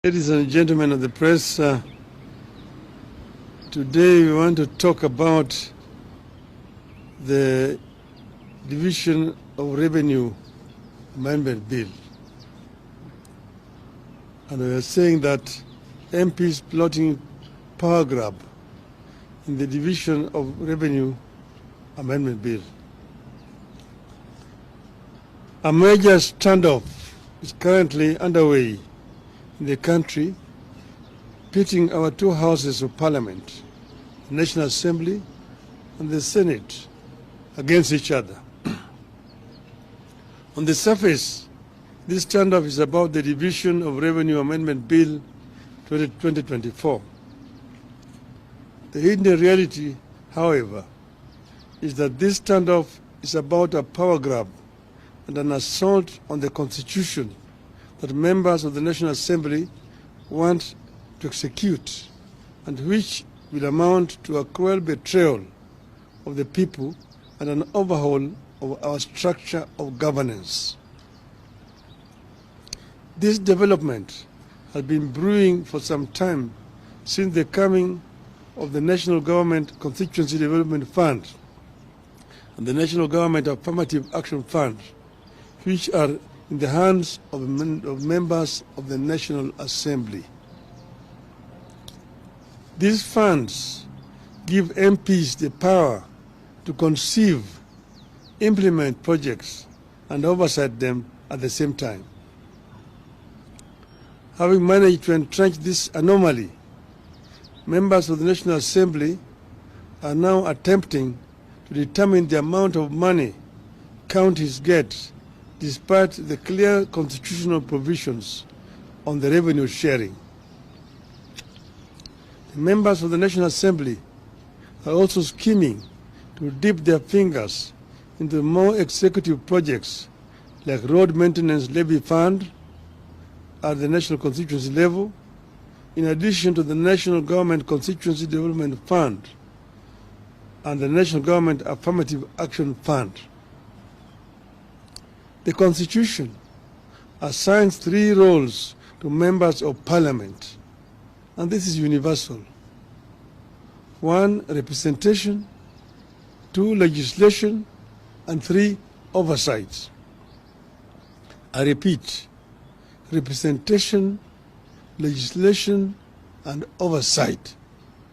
Ladies and gentlemen of the press, today we want to talk about the Division of Revenue Amendment Bill. And we are saying that MPs plotting power grab in the Division of Revenue Amendment Bill. A major standoff is currently underway in the country, pitting our two houses of parliament, the National Assembly and the Senate, against each other. On the surface, this standoff is about the Division of Revenue Amendment Bill 2024. The hidden reality, however, is that this standoff is about a power grab and an assault on the Constitution that members of the National Assembly want to execute, and which will amount to a cruel betrayal of the people and an overhaul of our structure of governance. This development has been brewing for some time since the coming of the National Government Constituency Development Fund and the National Government Affirmative Action Fund, which are in the hands of members of the National Assembly. These funds give MPs the power to conceive, implement projects, and oversight them at the same time. Having managed to entrench this anomaly, members of the National Assembly are now attempting to determine the amount of money counties get, despite the clear constitutional provisions on the revenue sharing. The members of the National Assembly are also scheming to dip their fingers into more executive projects like road maintenance levy fund at the national constituency level, in addition to the National Government Constituency Development Fund and the National Government Affirmative Action Fund. The Constitution assigns 3 roles to members of Parliament, and this is universal. 1, representation; 2, legislation; and 3, oversight. I repeat, representation, legislation, and oversight,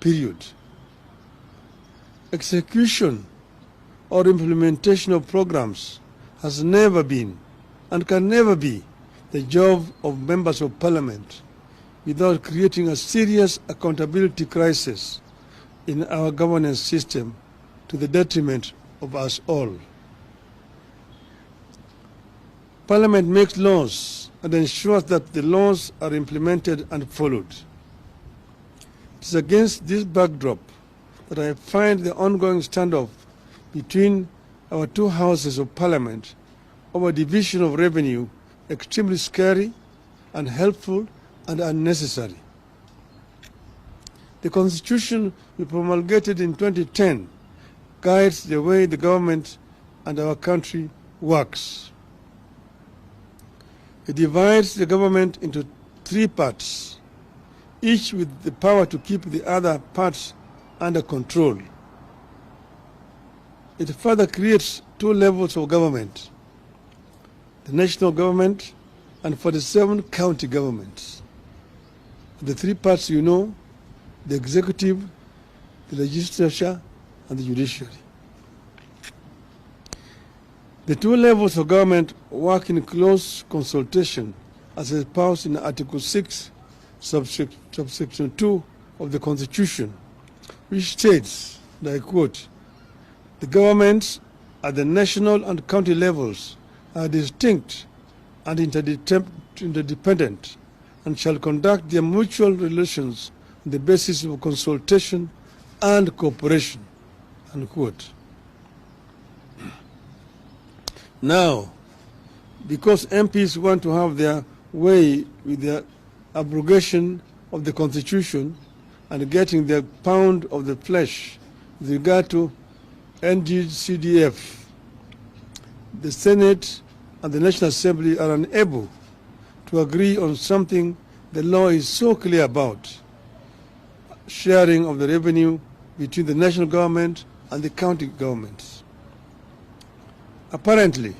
period. Execution or implementation of programs has never been and can never be the job of members of Parliament without creating a serious accountability crisis in our governance system to the detriment of us all. Parliament makes laws and ensures that the laws are implemented and followed. It is against this backdrop that I find the ongoing standoff between our two houses of Parliament over division of revenue extremely scary, unhelpful, and unnecessary. The Constitution we promulgated in 2010 guides the way the government and our country works. It divides the government into 3 parts, each with the power to keep the other parts under control. It further creates 2 levels of government: the national government and 47 county governments. The 3 parts you know: the executive, the legislature, and the judiciary. The 2 levels of government work in close consultation, as espoused in Article 6, subsection 2 of the Constitution, which states, and I quote, "The governments at the national and county levels are distinct and interdependent, and shall conduct their mutual relations on the basis of consultation and cooperation," unquote. Now, because MPs want to have their way with the abrogation of the Constitution and getting their pound of the flesh with regard to NGCDF, the Senate and the National Assembly are unable to agree on something the law is so clear about sharing of the revenue between the national government and the county governments. Apparently,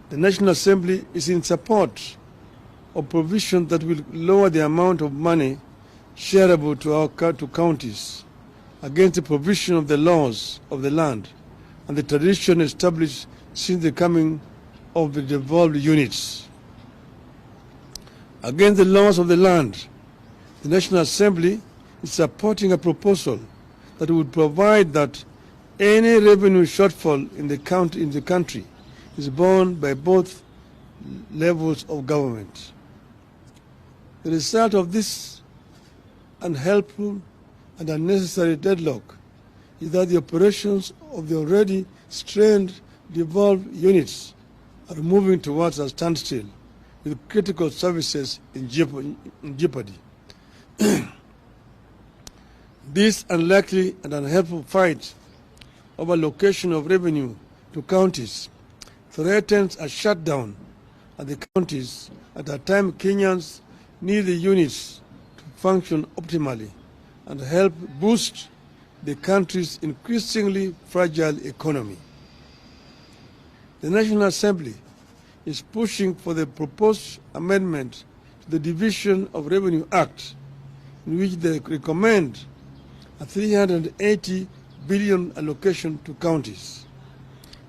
the National Assembly is in support of provision that will lower the amount of money shareable to counties against the provision of the laws of the land and the tradition established since the coming of the devolved units. Against the laws of the land, the National Assembly is supporting a proposal that would provide that any revenue shortfall in the country is borne by both levels of government. The result of this unhelpful and unnecessary deadlock is that the operations of the already strained devolved units are moving towards a standstill, with critical services in jeopardy. This unlikely and unhelpful fight over allocation of revenue to counties threatens a shutdown at the counties at a time Kenyans need the units to function optimally and help boost the country's increasingly fragile economy. The National Assembly is pushing for the proposed amendment to the Division of Revenue Act, in which they recommend a 380 billion allocation to counties,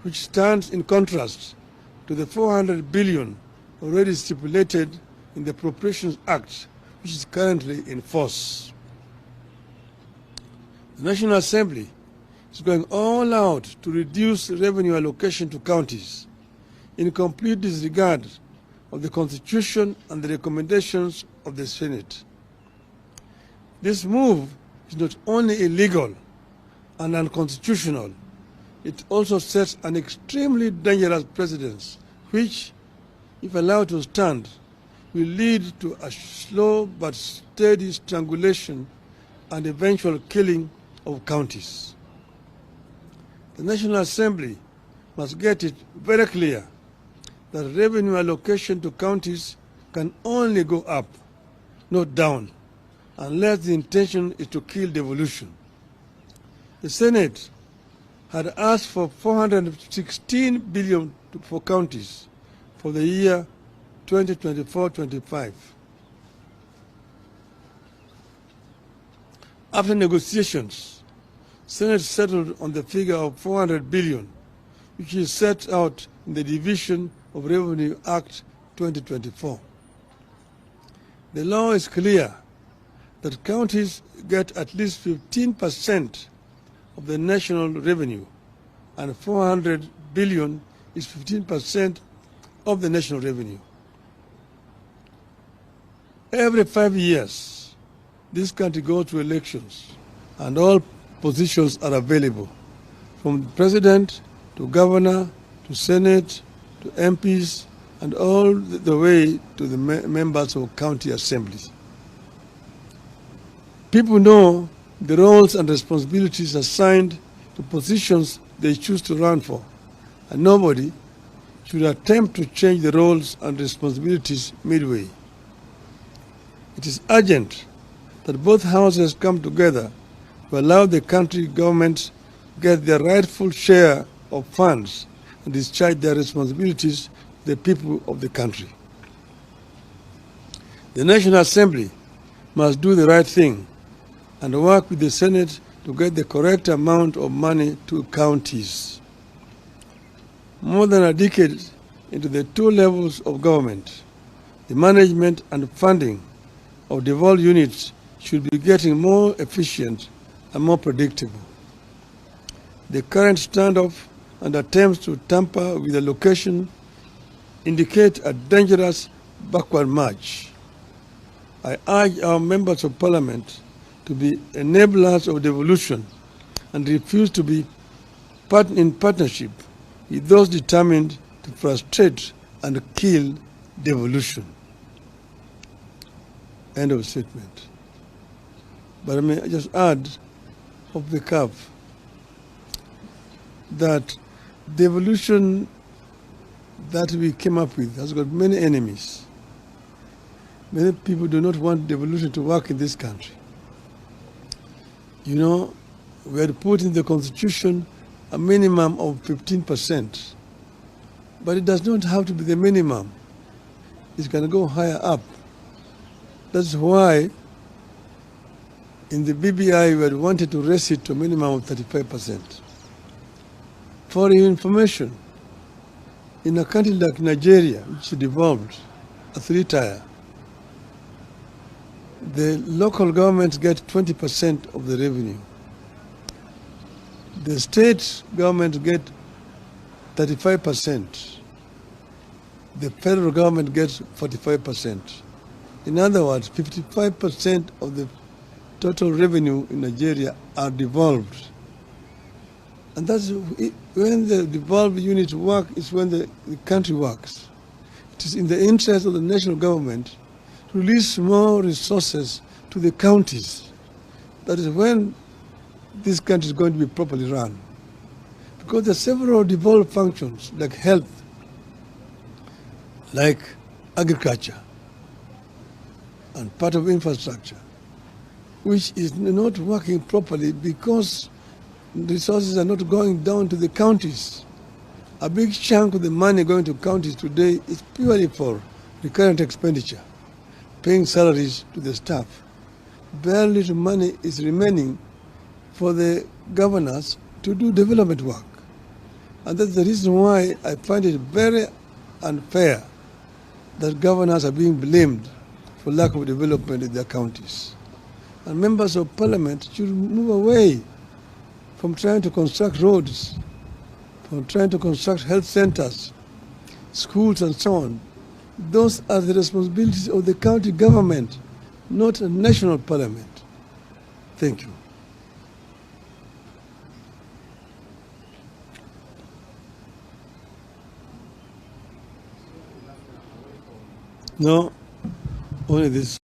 which stands in contrast to the 400 billion already stipulated in the Appropriations Act, which is currently in force. The National Assembly is going all out to reduce revenue allocation to counties in complete disregard of the Constitution and the recommendations of the Senate. This move is not only illegal and unconstitutional, it also sets an extremely dangerous precedent which, if allowed to stand, will lead to a slow but steady strangulation and eventual killing of counties. The National Assembly must get it very clear that revenue allocation to counties can only go up, not down, unless the intention is to kill devolution. The Senate had asked for 416 billion for counties for the year 2024-25. After negotiations, Senate settled on the figure of 400 billion, which is set out in the Division of Revenue Act 2024. The law is clear that counties get at least 15% of the national revenue, and 400 billion is 15% of the national revenue. Every 5 years, this country goes to elections, and all positions are available, from the president to governor to Senate to MPs and all the way to the members of county assemblies. People know the roles and responsibilities assigned to positions they choose to run for, and nobody should attempt to change the roles and responsibilities midway. It is urgent that both houses come together to allow the country governments get their rightful share of funds and discharge their responsibilities to the people of the country. The National Assembly must do the right thing and work with the Senate to get the correct amount of money to counties. More than a decade into the two levels of government, the management and funding of devolved units should be getting more efficient and more predictable. The current standoff and attempts to tamper with the location indicate a dangerous backward march. I urge our members of parliament to be enablers of devolution and refuse to be in partnership with those determined to frustrate and kill devolution. End of statement. But I may just add off the cuff that devolution that we came up with has got many enemies. Many people do not want devolution to work in this country. You know, we had put in the Constitution a minimum of 15%, but it does not have to be the minimum. It can go higher up. That's why in the BBI we had wanted to raise it to a minimum of 35%. For your information, in a country like Nigeria, which devolved a three-tier, the local governments get 20% of the revenue. The state governments get 35%. The federal government gets 45%. In other words, 55% of the total revenue in Nigeria are devolved. And that's when the devolved units work is when the country works. It is in the interest of the national government to release more resources to the counties. That is when this country is going to be properly run. Because there are several devolved functions like health, like agriculture, and part of infrastructure, which is not working properly because resources are not going down to the counties. A big chunk of the money going to counties today is purely for recurrent expenditure, paying salaries to the staff. Very little money is remaining for the governors to do development work. And that's the reason why I find it very unfair that governors are being blamed for lack of development in their counties. And members of parliament should move away from trying to construct roads, from trying to construct health centers, schools and so on. Those are the responsibilities of the county government, not a national parliament. Thank you. No, only this.